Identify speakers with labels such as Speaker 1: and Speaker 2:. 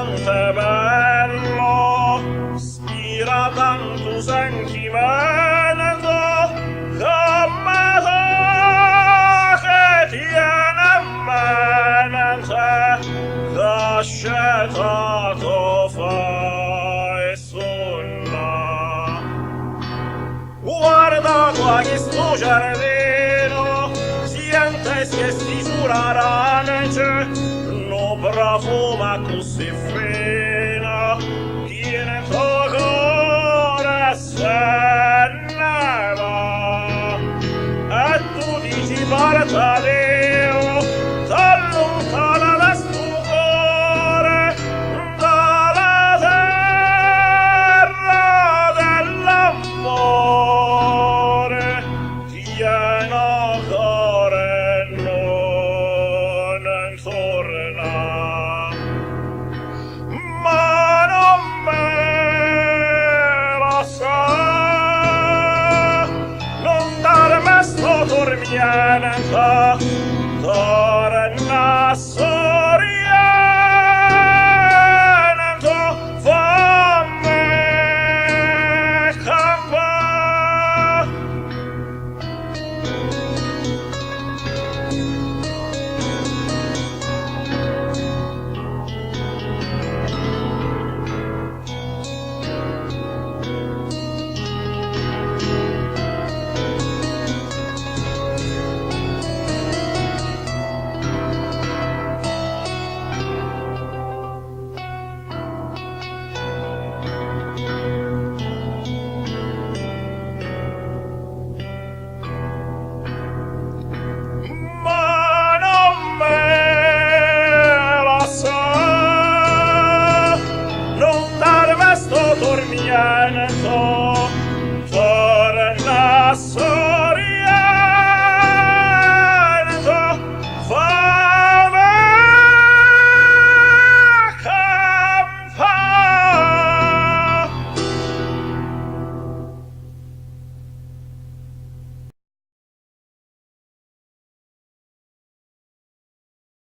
Speaker 1: quant'è bello, spira tanto sentimento, come te che tiene in mente, la scelta tu fai sulla. Guarda qua che sto giardino, siente che si sulla radice, no profuma così freddo.